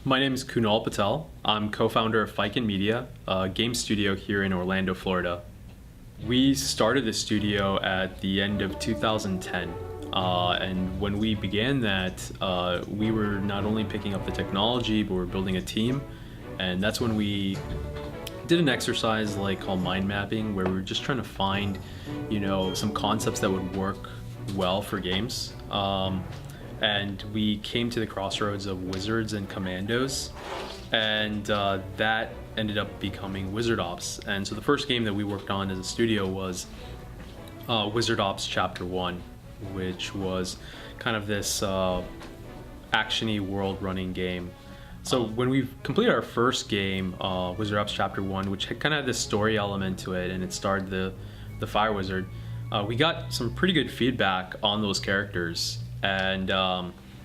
My name is Kunal Patel. I'm co-founder of Phyken Media, a game studio here in Orlando, Florida. We started the studio at the end of 2010. And when we began that, we were not only picking up the technology, but we were building a team. And that's when we did an exercise called mind mapping, where we were just trying to find, some concepts that would work well for games. And we came to the crossroads of Wizards and Commandos, and that ended up becoming Wizard Ops. And so the first game that we worked on as a studio was Wizard Ops Chapter 1, which was kind of this action-y world-running game. So when we completed our first game, Wizard Ops Chapter 1, which kind of had this story element to it, and it starred the Fire Wizard, we got some pretty good feedback on those characters. And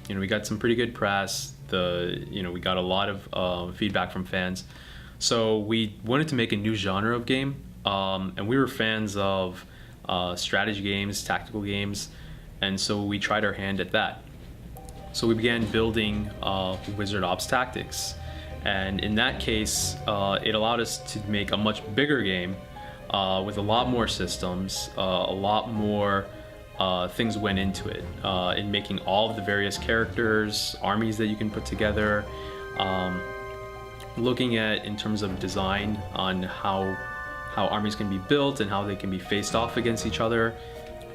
we got some pretty good press. We got a lot of feedback from fans. So we wanted to make a new genre of game, and we were fans of strategy games, tactical games, and so we tried our hand at that. So we began building Wizard Ops Tactics, and in that case, it allowed us to make a much bigger game with a lot more systems, a lot more. Things went into it in making all of the various characters, armies that you can put together, looking at in terms of design on how armies can be built and how they can be faced off against each other.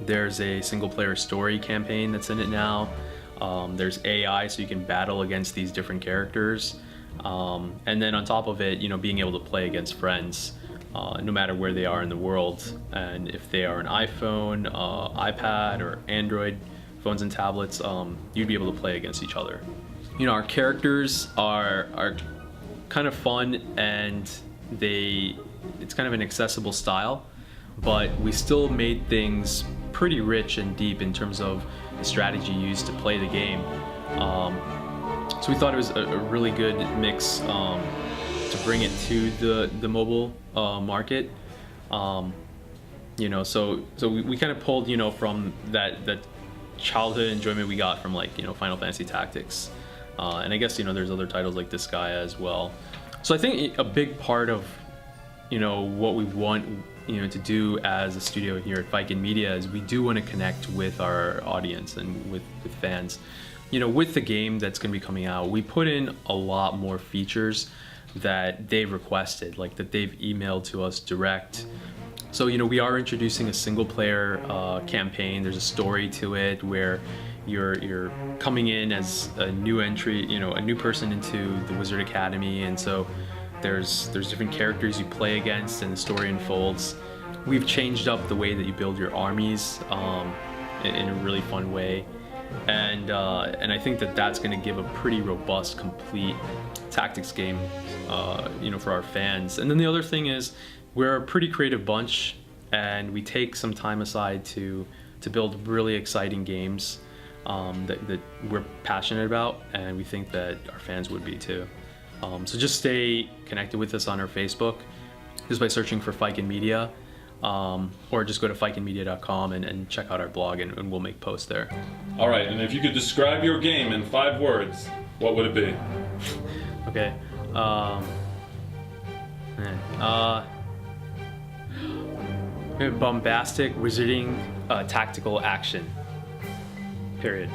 There's a single player story campaign that's in it now. There's AI, so you can battle against these different characters, and then on top of it, being able to play against friends. No matter where they are in the world, and if they are an iPhone, iPad, or Android phones and tablets, you'd be able to play against each other. Our characters are kind of fun, and it's kind of an accessible style, but we still made things pretty rich and deep in terms of the strategy used to play the game. So we thought it was a really good mix to bring it to the mobile market. So we kind of pulled from that childhood enjoyment we got from Final Fantasy Tactics, and I guess there's other titles like Disgaea as well. So I think a big part of what we want to do as a studio here at Phyken Media is we do want to connect with our audience and with fans. With the game that's going to be coming out, we put in a lot more features that they've requested, that they've emailed to us direct. So we are introducing a single player campaign. There's a story to it where you're coming in as a new entry, a new person into the Wizard Academy, and so there's different characters you play against, and the story unfolds. We've changed up the way that you build your armies in a really fun way, and I think that's going to give a pretty robust, complete tactics game for our fans. And then the other thing is we're a pretty creative bunch, and we take some time aside to build really exciting games that we're passionate about, and we think that our fans would be too. So just stay connected with us on our Facebook just by searching for Phyken Media, or just go to phykenmedia.com and check out our blog, and we'll make posts there. All right, and if you could describe your game in 5 words, what would it be? Okay. Bombastic wizarding tactical action. Period.